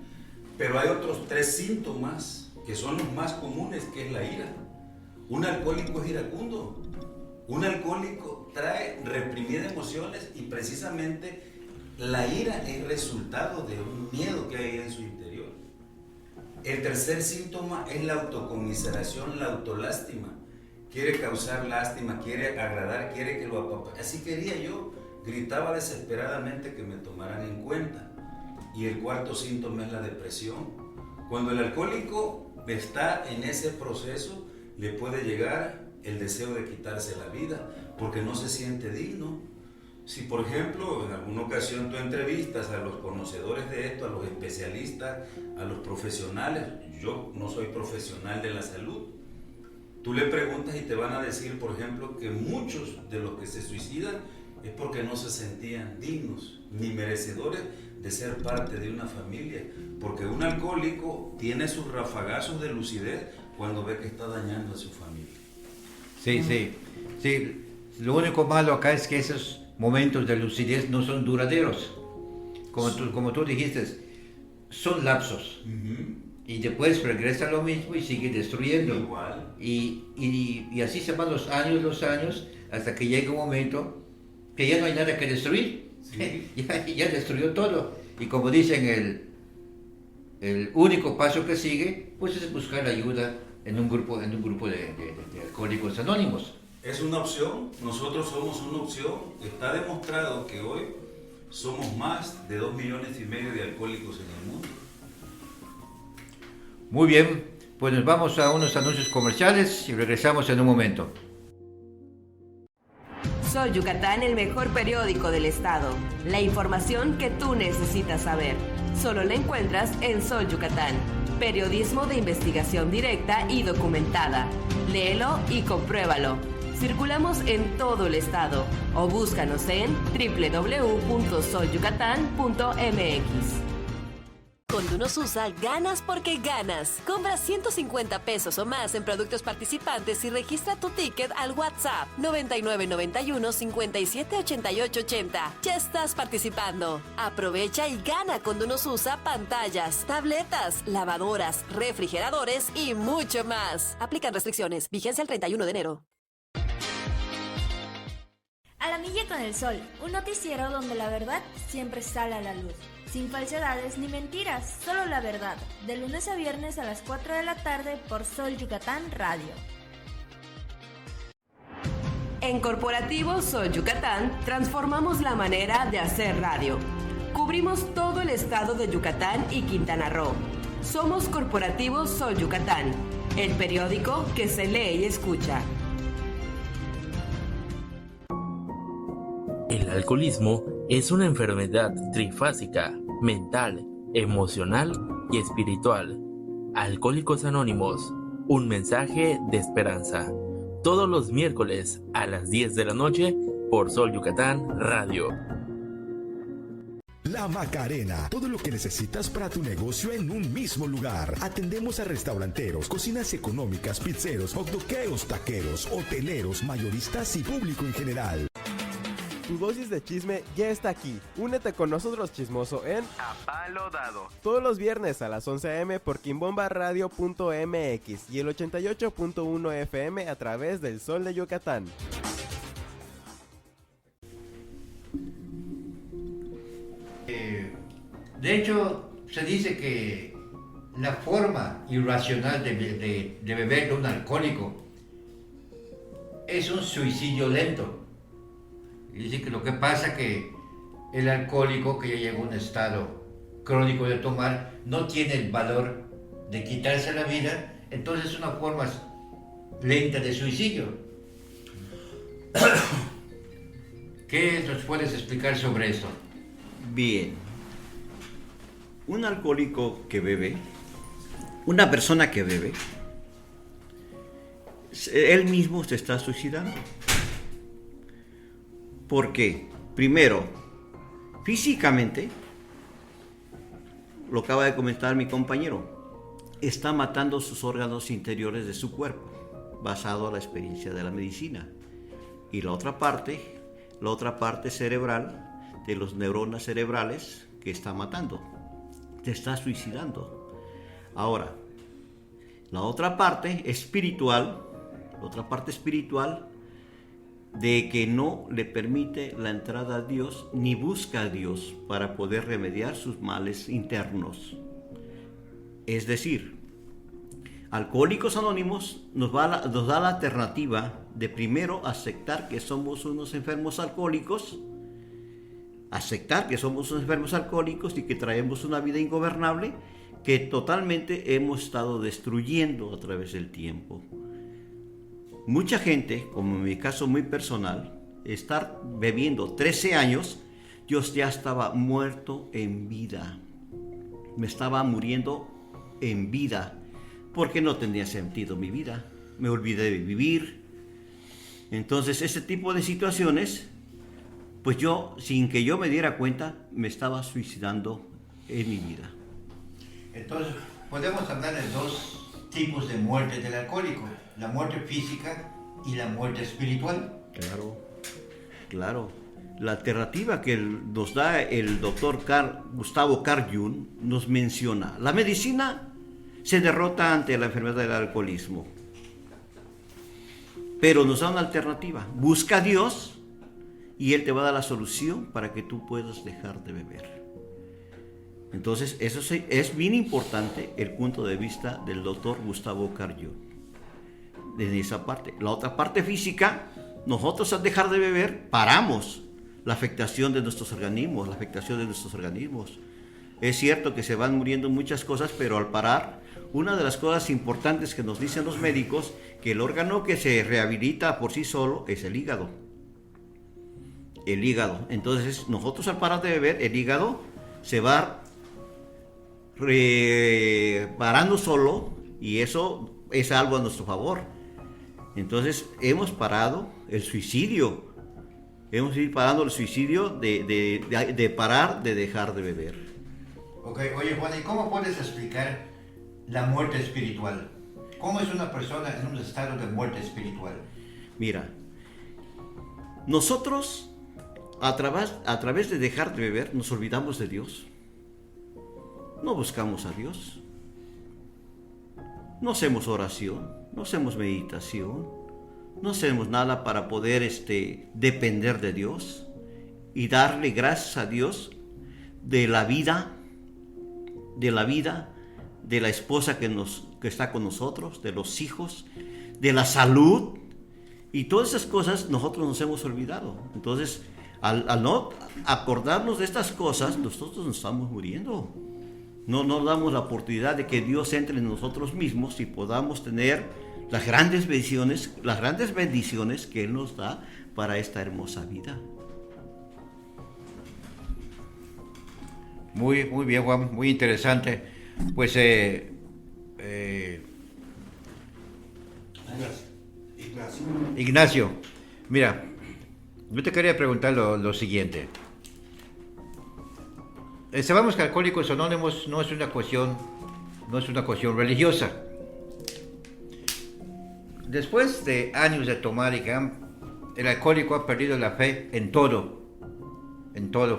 pero hay otros 3 síntomas que son los más comunes, que es la ira. Un alcohólico es iracundo. Un alcohólico trae reprimidas emociones y precisamente la ira es resultado de un miedo que hay en su interior. El tercer síntoma es la autocomiseración, la autolástima. Quiere causar lástima, quiere agradar, quiere que lo apapache. Así quería yo, gritaba desesperadamente que me tomaran en cuenta. Y el cuarto síntoma es la depresión. Cuando el alcohólico está en ese proceso, le puede llegar el deseo de quitarse la vida, porque no se siente digno. Si, por ejemplo, en alguna ocasión tú entrevistas a los conocedores de esto, a los especialistas, a los profesionales, yo no soy profesional de la salud, tú le preguntas y te van a decir, por ejemplo, que muchos de los que se suicidan es porque no se sentían dignos ni merecedores de ser parte de una familia, porque un alcohólico tiene sus rafagazos de lucidez cuando ve que está dañando a su familia. Sí. Lo único malo acá es que esos momentos de lucidez no son duraderos. Como tú dijiste, son lapsos. Y después regresa lo mismo y sigue destruyendo. Igual. Y así se van los años, hasta que llega un momento que ya no hay nada que destruir. Sí. ya destruyó todo. Y como dicen, el único paso que sigue, pues es buscar ayuda en un grupo de alcohólicos anónimos. Es una opción, nosotros somos una opción. Está demostrado que hoy somos más de 2,5 millones de alcohólicos en el mundo. Muy bien, pues nos vamos a unos anuncios comerciales y regresamos en un momento. Sol Yucatán, el mejor periódico del estado. La información que tú necesitas saber. Solo la encuentras en Sol Yucatán. Periodismo de investigación directa y documentada. Léelo y compruébalo. Circulamos en todo el estado o búscanos en www.solyucatán.mx. Con Dunosusa ganas porque ganas. Compra 150 pesos o más en productos participantes y registra tu ticket al WhatsApp 9991 57 88 80. Ya estás participando. Aprovecha y gana con Dunosusa pantallas, tabletas, lavadoras, refrigeradores y mucho más. Aplican restricciones. Vigencia el 31 de enero. A la Campanilla con el Sol, un noticiero donde la verdad siempre sale a la luz. Sin falsedades ni mentiras, solo la verdad. De lunes a viernes a las 4 de la tarde por Sol Yucatán Radio. En Corporativo Sol Yucatán transformamos la manera de hacer radio. Cubrimos todo el estado de Yucatán y Quintana Roo. Somos Corporativo Sol Yucatán, el periódico que se lee y escucha. El alcoholismo es una enfermedad trifásica, mental, emocional y espiritual. Alcohólicos Anónimos, un mensaje de esperanza. Todos los miércoles a las 10 de la noche por Sol Yucatán Radio. La Macarena, todo lo que necesitas para tu negocio en un mismo lugar. Atendemos a restauranteros, cocinas económicas, pizzeros, hotdoqueros, taqueros, hoteleros, mayoristas y público en general. Tu dosis de chisme ya está aquí. Únete con nosotros, chismoso, en A Palo Dado. Todos los viernes a las 11 a.m. por quimbombaradio.mx y el 88.1 FM a través del Sol de Yucatán. De hecho, se dice que la forma irracional de beber de un alcohólico es un suicidio lento. Y dice que lo que pasa es que el alcohólico que ya llega a un estado crónico de tomar no tiene el valor de quitarse la vida, entonces es una forma lenta de suicidio. ¿Qué nos puedes explicar sobre esto? Bien. Un alcohólico que bebe, una persona que bebe, él mismo se está suicidando. ¿Por qué? Primero, físicamente, lo acaba de comentar mi compañero, está matando sus órganos interiores de su cuerpo, basado a la experiencia de la medicina. Y la otra parte cerebral, de las neuronas cerebrales, que está matando, te está suicidando. Ahora, la otra parte espiritual, de que no le permite la entrada a Dios ni busca a Dios para poder remediar sus males internos. Es decir, Alcohólicos Anónimos nos da la alternativa de primero aceptar que somos unos enfermos alcohólicos, y que traemos una vida ingobernable que totalmente hemos estado destruyendo a través del tiempo. Mucha gente, como en mi caso muy personal, estar bebiendo 13 años, yo ya estaba muerto en vida. Me estaba muriendo en vida, porque no tenía sentido mi vida. Me olvidé de vivir. Entonces, ese tipo de situaciones, pues yo, sin que yo me diera cuenta, me estaba suicidando en mi vida. Entonces, podemos hablar de dos tipos de muerte del alcohólico: la muerte física y la muerte espiritual. Claro. La alternativa que nos da el doctor Gustavo Carl Jung nos menciona: la medicina se derrota ante la enfermedad del alcoholismo, pero nos da una alternativa: busca a Dios y Él te va a dar la solución para que tú puedas dejar de beber. Entonces, eso es bien importante el punto de vista del doctor Gustavo Carl Jung. Desde esa parte. La otra parte física, nosotros al dejar de beber, paramos la afectación de nuestros organismos, Es cierto que se van muriendo muchas cosas, pero al parar, una de las cosas importantes que nos dicen los médicos, que el órgano que se rehabilita por sí solo es el hígado. Entonces, nosotros al parar de beber, el hígado se va reparando solo, y eso es algo a nuestro favor. Entonces, hemos parado el suicidio. Hemos ido parando el suicidio de parar de dejar de beber. Ok, oye Juan, ¿y cómo puedes explicar la muerte espiritual? ¿Cómo es una persona en un estado de muerte espiritual? Mira, nosotros a través de dejar de beber nos olvidamos de Dios. No buscamos a Dios. No hacemos oración, no hacemos meditación, no hacemos nada para poder depender de Dios y darle gracias a Dios de la vida, de la esposa que está con nosotros, de los hijos, de la salud, y todas esas cosas nosotros nos hemos olvidado. Entonces, al no acordarnos de estas cosas, nosotros nos estamos muriendo. No nos damos la oportunidad de que Dios entre en nosotros mismos y podamos tener las grandes bendiciones que Él nos da para esta hermosa vida. Muy bien, Juan, muy interesante. Pues, Ignacio, mira, yo te quería preguntar lo siguiente. Sabemos que Alcohólicos Anónimos no es una cuestión religiosa. Después de años de tomar IGAM, el alcohólico ha perdido la fe en todo,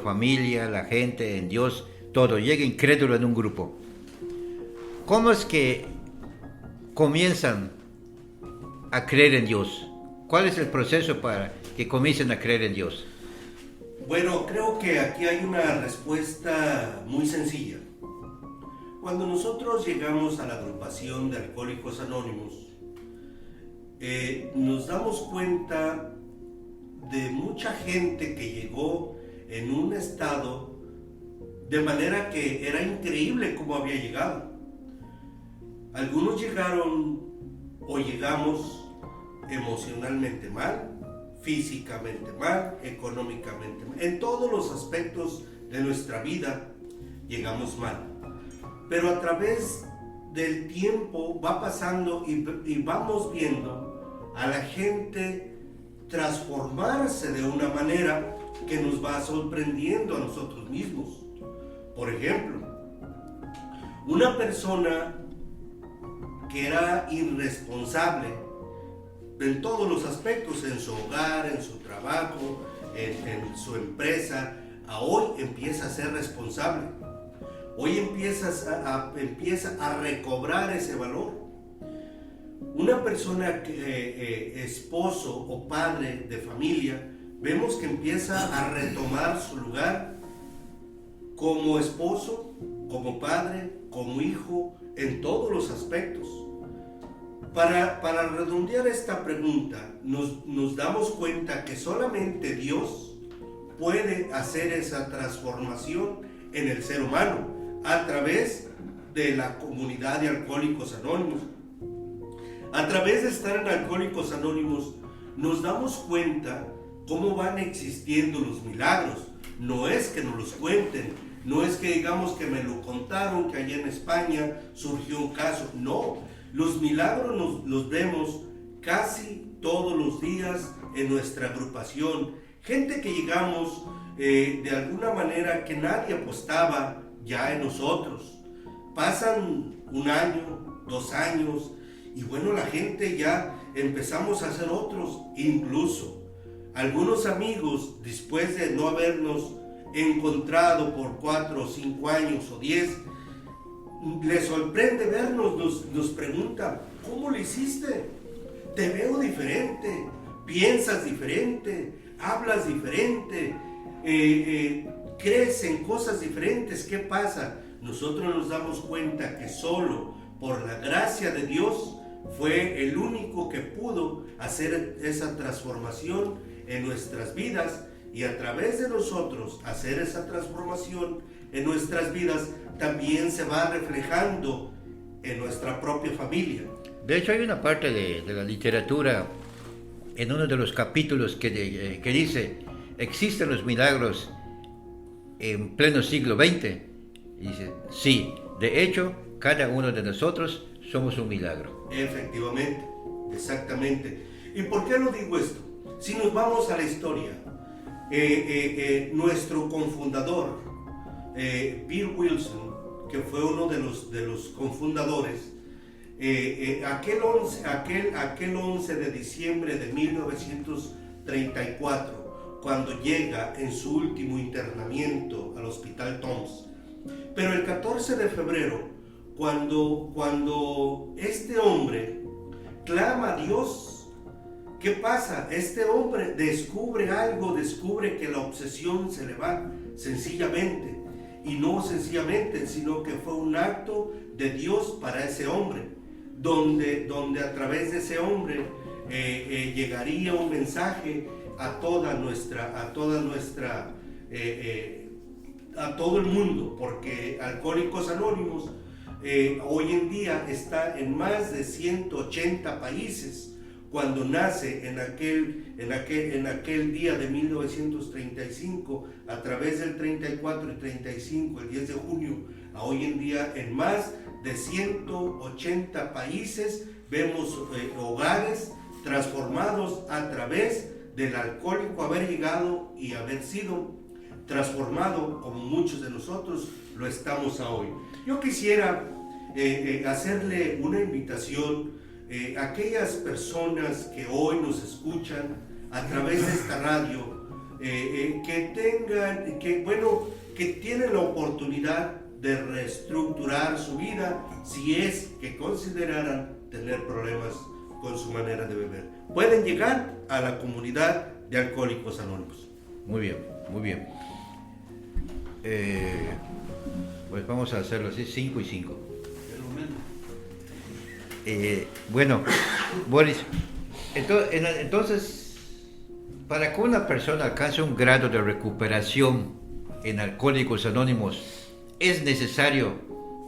familia, la gente, en Dios, todo. Llega incrédulo en un grupo. ¿Cómo es que comienzan a creer en Dios? ¿Cuál es el proceso para que comiencen a creer en Dios? Bueno, creo que aquí hay una respuesta muy sencilla. Cuando nosotros llegamos a la agrupación de Alcohólicos Anónimos, nos damos cuenta de mucha gente que llegó en un estado de manera que era increíble cómo había llegado. Algunos llegaron o llegamos emocionalmente mal, físicamente mal, económicamente mal. En todos los aspectos de nuestra vida llegamos mal. Pero a través del tiempo va pasando y vamos viendo a la gente transformarse de una manera que nos va sorprendiendo a nosotros mismos. Por ejemplo, una persona que era irresponsable en todos los aspectos, en su hogar, en su trabajo, en su empresa, hoy empieza a ser responsable. Hoy empieza a recobrar ese valor. Una persona esposo o padre de familia, vemos que empieza a retomar su lugar como esposo, como padre, como hijo, en todos los aspectos. Para redondear esta pregunta, nos damos cuenta que solamente Dios puede hacer esa transformación en el ser humano a través de la comunidad de Alcohólicos Anónimos. A través de estar en Alcohólicos Anónimos, nos damos cuenta cómo van existiendo los milagros. No es que nos los cuenten, no es que digamos que me lo contaron, que allá en España surgió un caso. No, los milagros los vemos casi todos los días en nuestra agrupación. Gente que llegamos de alguna manera que nadie apostaba ya en nosotros. Pasan un año, 2 años, y bueno, la gente ya empezamos a hacer otros. Incluso algunos amigos, después de no habernos encontrado por 4 o 5 años o 10, les sorprende vernos, nos preguntan: ¿cómo lo hiciste? Te veo diferente, piensas diferente, hablas diferente, crees en cosas diferentes. ¿Qué pasa? Nosotros nos damos cuenta que solo por la gracia de Dios fue el único que pudo hacer esa transformación en nuestras vidas, y a través de nosotros hacer esa transformación en nuestras vidas también se va reflejando en nuestra propia familia. De hecho, hay una parte de la literatura en uno de los capítulos que dice: ¿existen los milagros en pleno siglo XX? Y dice: sí, de hecho, cada uno de nosotros somos un milagro. Efectivamente, exactamente. ¿Y por qué lo digo esto? Si nos vamos a la historia, nuestro cofundador, Bill Wilson, que fue uno de los cofundadores, aquel 11 de diciembre de 1934, cuando llega en su último internamiento al Hospital Toms. Pero el 14 de febrero, cuando este hombre clama a Dios, ¿Qué pasa? Este hombre descubre algo, descubre que la obsesión se le va sencillamente. Y no sencillamente, sino que fue un acto de Dios para ese hombre, donde a través de ese hombre llegaría un mensaje a todo el mundo, porque Alcohólicos Anónimos hoy en día está en más de 180 países. Cuando nace en aquel día de 1935, a través del 34 y 35, el 10 de junio, a hoy en día en más de 180 países vemos hogares transformados a través del alcohólico haber llegado y haber sido transformado, como muchos de nosotros lo estamos hoy. Yo quisiera hacerle una invitación a aquellas personas que hoy nos escuchan a través de esta radio, que tienen la oportunidad de reestructurar su vida si es que consideraran tener problemas con su manera de beber. Pueden llegar a la comunidad de Alcohólicos Anónimos. Muy bien, muy bien. Pues vamos a hacerlo así, 5 y 5. Bueno, Boris, entonces, para que una persona alcance un grado de recuperación en Alcohólicos Anónimos, ¿es necesario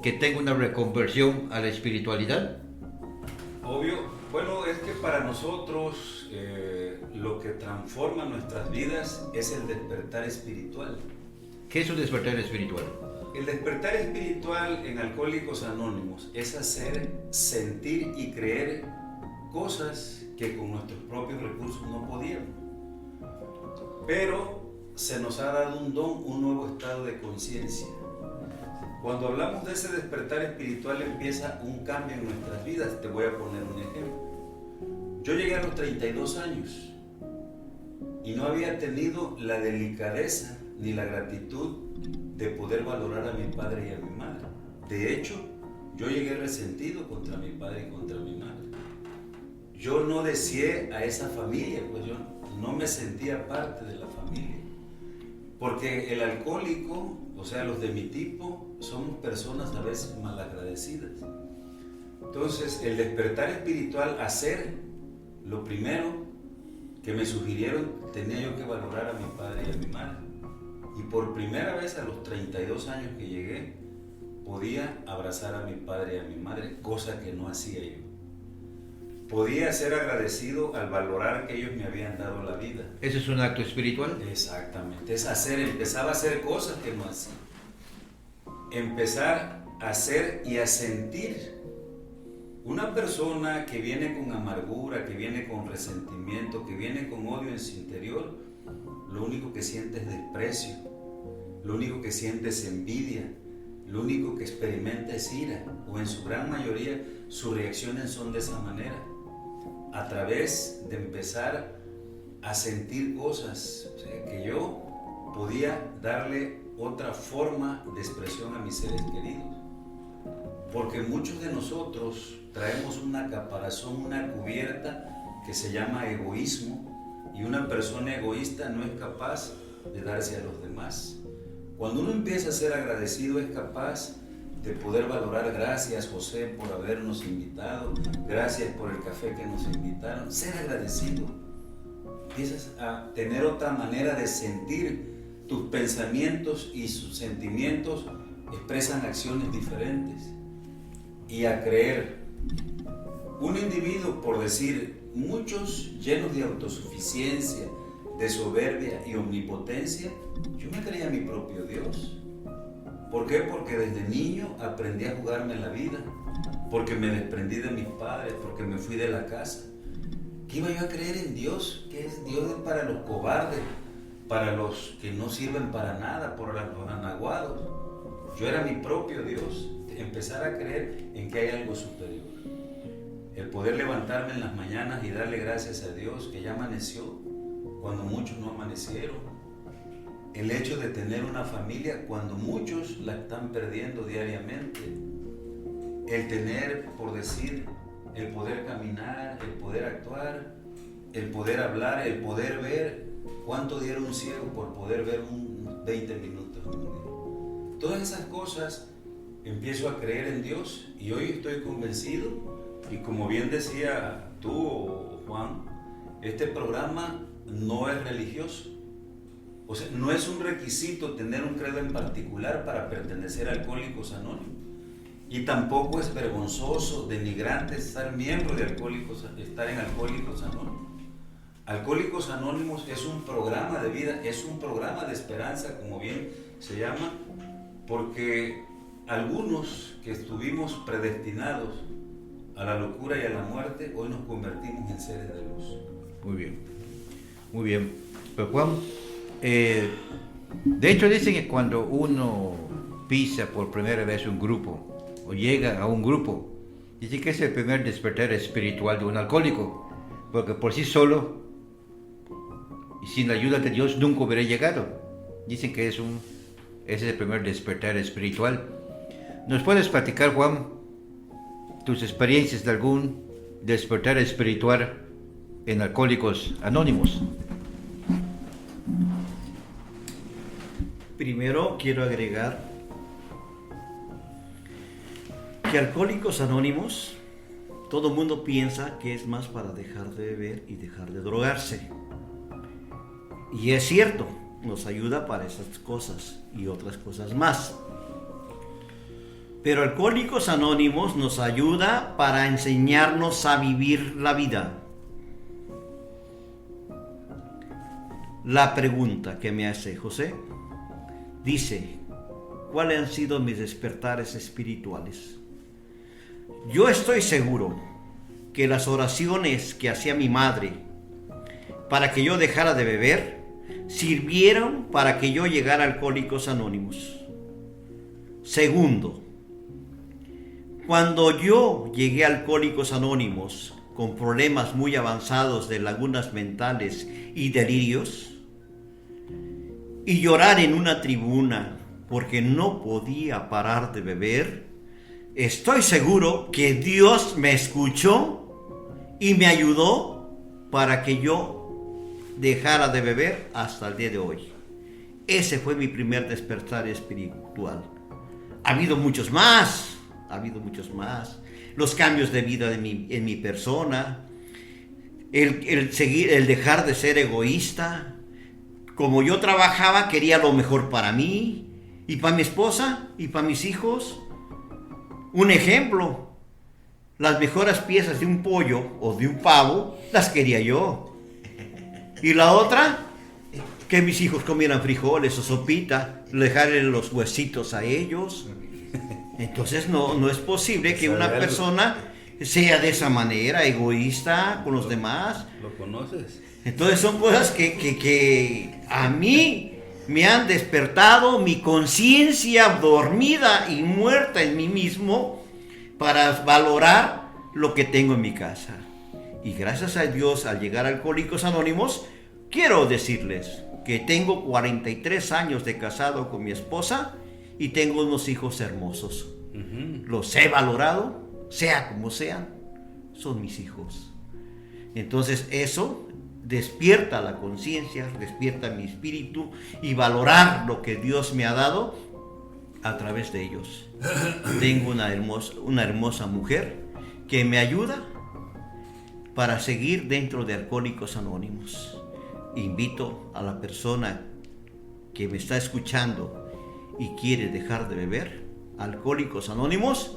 que tenga una reconversión a la espiritualidad? Obvio. Bueno, es que para nosotros lo que transforma nuestras vidas es el despertar espiritual. ¿Qué es un despertar espiritual? El despertar espiritual en Alcohólicos Anónimos es hacer, sentir y creer cosas que con nuestros propios recursos no podíamos. Pero se nos ha dado un don, un nuevo estado de conciencia. Cuando hablamos de ese despertar espiritual empieza un cambio en nuestras vidas. Te voy a poner un ejemplo. Yo llegué a los 32 años y no había tenido la delicadeza ni la gratitud de poder valorar a mi padre y a mi madre. De hecho, yo llegué resentido contra mi padre y contra mi madre. Yo no deseé a esa familia, pues yo no me sentía parte de la familia. Porque el alcohólico, o sea, los de mi tipo, somos personas a veces malagradecidas. Entonces, el despertar espiritual, hacer lo primero que me sugirieron, tenía yo que valorar a mi padre y a mi madre. Y por primera vez a los 32 años que llegué, podía abrazar a mi padre y a mi madre, cosa que no hacía yo. Podía ser agradecido al valorar que ellos me habían dado la vida. ¿Ese es un acto espiritual? Exactamente, es hacer, empezaba a hacer cosas que no hacía. Empezar a hacer y a sentir. Una persona que viene con amargura, que viene con resentimiento, que viene con odio en su interior, lo único que siente es desprecio, lo único que siente es envidia, lo único que experimenta es ira, o en su gran mayoría sus reacciones son de esa manera. A través de empezar a sentir cosas, o sea, que yo podía darle otra forma de expresión a mis seres queridos. Porque muchos de nosotros traemos una caparazón, una cubierta que se llama egoísmo, y una persona egoísta no es capaz de darse a los demás. Cuando uno empieza a ser agradecido, es capaz de poder valorar. Gracias, José, por habernos invitado, gracias por el café que nos invitaron. Ser agradecido. Empiezas a tener otra manera de sentir. Tus pensamientos y sus sentimientos expresan acciones diferentes. Y a creer. Un individuo, por decir, muchos llenos de autosuficiencia, de soberbia y omnipotencia, yo me creía mi propio Dios. ¿Por qué? Porque desde niño aprendí a jugarme la vida, porque me desprendí de mis padres, porque me fui de la casa. ¿Qué iba yo a creer en Dios? Que es Dios para los cobardes, para los que no sirven para nada, por los anaguados. Yo era mi propio Dios. Empezar a creer en que hay algo superior. El poder levantarme en las mañanas y darle gracias a Dios que ya amaneció, cuando muchos no amanecieron. El hecho de tener una familia cuando muchos la están perdiendo diariamente. El tener, por decir, el poder caminar, el poder actuar. el poder hablar, el poder ver. ¿Cuánto diera un ciego por poder ver 20 minutos? Todas esas cosas empiezo a creer en Dios y hoy estoy convencido, y como bien decía tú, Juan, este programa no es religioso. O sea, no es un requisito tener un credo en particular para pertenecer a Alcohólicos Anónimos. Y tampoco es vergonzoso, denigrante estar miembro de estar en Alcohólicos Anónimos. Alcohólicos Anónimos es un programa de vida, es un programa de esperanza, como bien se llama, porque algunos que estuvimos predestinados a la locura y a la muerte, hoy nos convertimos en seres de luz. Muy bien, muy bien. Pero Juan, de hecho dicen que cuando uno pisa por primera vez un grupo, o llega a un grupo, dice que es el primer despertar espiritual de un alcohólico, porque por sí solo y sin la ayuda de Dios nunca hubiera llegado. Dicen que ese es el primer despertar espiritual. ¿Nos puedes platicar, Juan, tus experiencias de algún despertar espiritual en Alcohólicos Anónimos? Primero quiero agregar que Alcohólicos Anónimos, todo el mundo piensa que es más para dejar de beber y dejar de drogarse. Y es cierto, nos ayuda para esas cosas y otras cosas más. Pero Alcohólicos Anónimos nos ayuda para enseñarnos a vivir la vida. La pregunta que me hace José dice, ¿cuáles han sido mis despertares espirituales? Yo estoy seguro que las oraciones que hacía mi madre para que yo dejara de beber sirvieron para que yo llegara a Alcohólicos Anónimos. Segundo, cuando yo llegué a Alcohólicos Anónimos con problemas muy avanzados de lagunas mentales y delirios, y llorar en una tribuna porque no podía parar de beber, estoy seguro que Dios me escuchó y me ayudó para que yo dejara de beber hasta el día de hoy. Ese fue mi primer despertar espiritual. Ha habido muchos más. Los cambios de vida en mi persona, el dejar de ser egoísta. Como yo trabajaba, quería lo mejor para mí y para mi esposa y para mis hijos. Un ejemplo, las mejores piezas de un pollo o de un pavo las quería yo. Y la otra, que mis hijos comieran frijoles o sopita, dejarle los huesitos a ellos. Entonces no es posible que una persona sea de esa manera, egoísta con los demás. ¿Lo conoces? Entonces son cosas que a mí me han despertado mi conciencia dormida y muerta en mí mismo para valorar lo que tengo en mi casa. Y gracias a Dios, al llegar a Alcohólicos Anónimos, quiero decirles que tengo 43 años de casado con mi esposa y tengo unos hijos hermosos. Los he valorado, sea como sean, son mis hijos. Entonces eso despierta la conciencia, despierta mi espíritu y valorar lo que Dios me ha dado a través de ellos. Tengo una hermosa mujer que me ayuda para seguir dentro de Alcohólicos Anónimos. Invito a la persona que me está escuchando y quiere dejar de beber. Alcohólicos Anónimos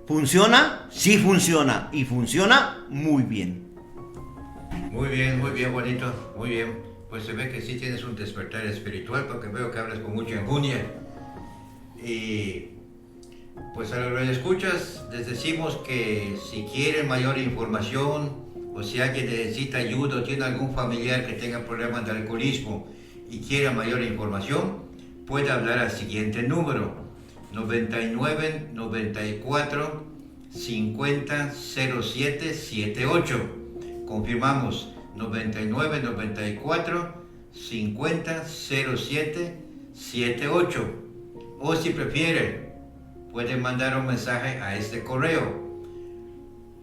funciona, sí funciona y funciona muy bien. Muy bien, Juanito, muy bien. Pues se ve que sí tienes un despertar espiritual porque veo que hablas con mucha enjundia. Y pues a los que escuchas les decimos que si quieren mayor información o si alguien necesita ayuda o tiene algún familiar que tenga problemas de alcoholismo y quiera mayor información, puede hablar al siguiente número: 99 94 50 07 78. Confirmamos, 99 94 50 07 78. O si prefiere, pueden mandar un mensaje a este correo: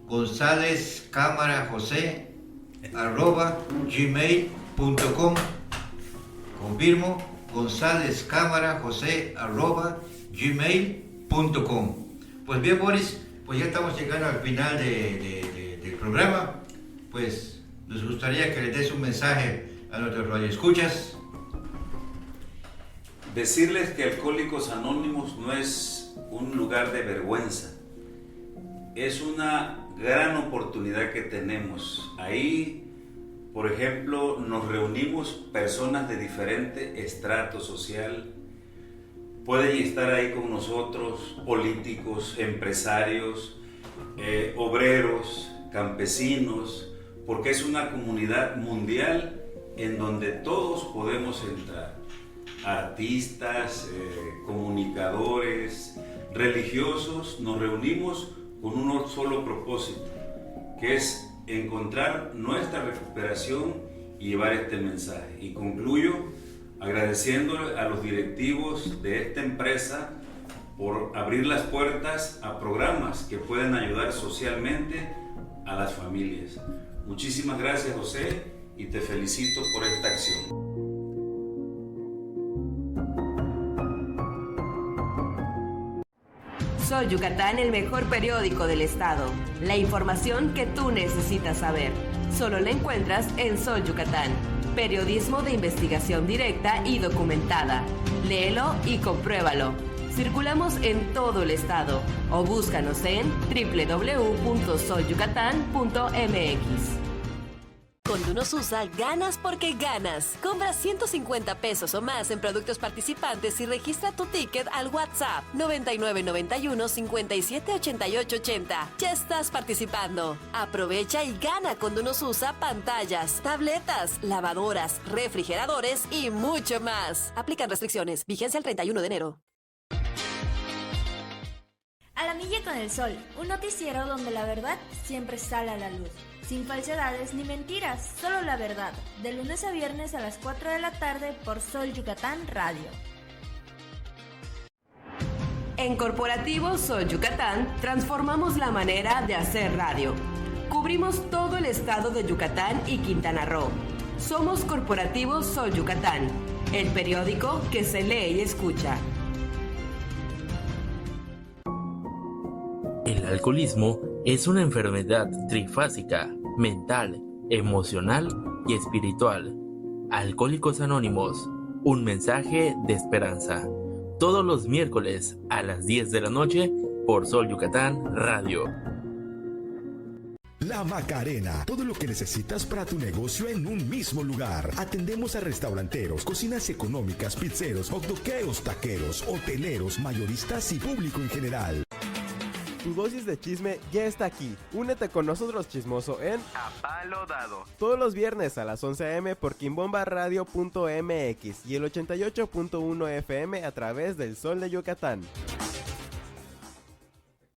González Cámara José @gmail.com. Confirmo, González Cámara José @gmail.com. Pues bien, Boris, pues ya estamos llegando al final del programa. Pues nos gustaría que les des un mensaje a nuestros radioescuchas. Decirles que Alcohólicos Anónimos no es un lugar de vergüenza, es una gran oportunidad que tenemos. Ahí, por ejemplo, nos reunimos personas de diferente estrato social. Pueden estar ahí con nosotros políticos, empresarios, obreros, campesinos, porque es una comunidad mundial en donde todos podemos entrar. Artistas, comunicadores, religiosos, nos reunimos con un solo propósito, que es encontrar nuestra recuperación y llevar este mensaje. Y concluyo agradeciendo a los directivos de esta empresa por abrir las puertas a programas que pueden ayudar socialmente a las familias. Muchísimas gracias, José, y te felicito por esta acción. Sol Yucatán, el mejor periódico del estado. La información que tú necesitas saber. Solo la encuentras en Sol Yucatán. Periodismo de investigación directa y documentada. Léelo y compruébalo. Circulamos en todo el estado o búscanos en www.solyucatán.mx. Con Dunosusa ganas porque ganas. Compra 150 pesos o más en productos participantes y registra tu ticket al WhatsApp 9991 57 88 80. Ya estás participando. Aprovecha y gana con Dunosusa pantallas, tabletas, lavadoras, refrigeradores y mucho más. Aplican restricciones. Vigencia el 31 de enero. A la milla con el sol, un noticiero donde la verdad siempre sale a la luz. Sin falsedades ni mentiras, solo la verdad. De lunes a viernes a las 4 de la tarde por Sol Yucatán Radio. En Corporativo Sol Yucatán transformamos la manera de hacer radio. Cubrimos todo el estado de Yucatán y Quintana Roo. Somos Corporativo Sol Yucatán, el periódico que se lee y escucha. El alcoholismo es una enfermedad trifásica, mental, emocional y espiritual. Alcohólicos Anónimos, un mensaje de esperanza. Todos los miércoles a las 10 de la noche por Sol Yucatán Radio. La Macarena, todo lo que necesitas para tu negocio en un mismo lugar. Atendemos a restauranteros, cocinas económicas, pizzeros, hotdoqueros, taqueros, hoteleros, mayoristas y público en general. Tu dosis de chisme ya está aquí. Únete con nosotros, chismoso, en A Palo Dado. Todos los viernes a las 11 a.m. por quimbombaradio.mx y el 88.1 FM a través del Sol de Yucatán.